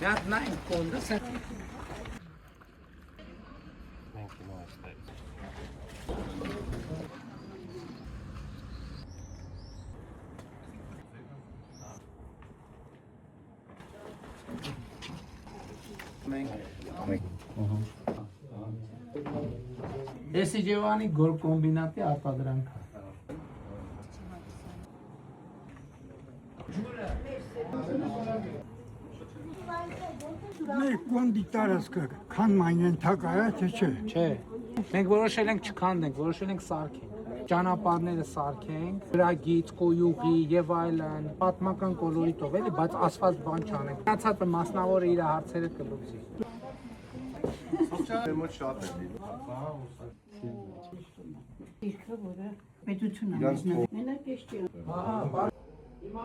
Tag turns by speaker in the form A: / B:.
A: Միատ նայն կոնդս է։
B: Մենք հիմա այստեղ։
A: Էսի ջևանի գոր կոմբինատի արտադրանք է։
C: Մենք կոնդի տարածքը քան մանյենթակա է, թե չէ։
A: Չէ։ Մենք որոշել ենք չքանդենք, որոշել ենք սարքենք։ Ճանապարհները սարքենք, գրագիծ, կոյուղի եւ այլն, պատմական կոլորիտով էլի, բայց ասֆալտ բան չանենք։ Մնացածը մասնավորը իր հարցերը կլուծի։
D: Մոտ շատ է լինում։
E: Երկը որը պետությունը մենակ էս չի։
A: Հիմա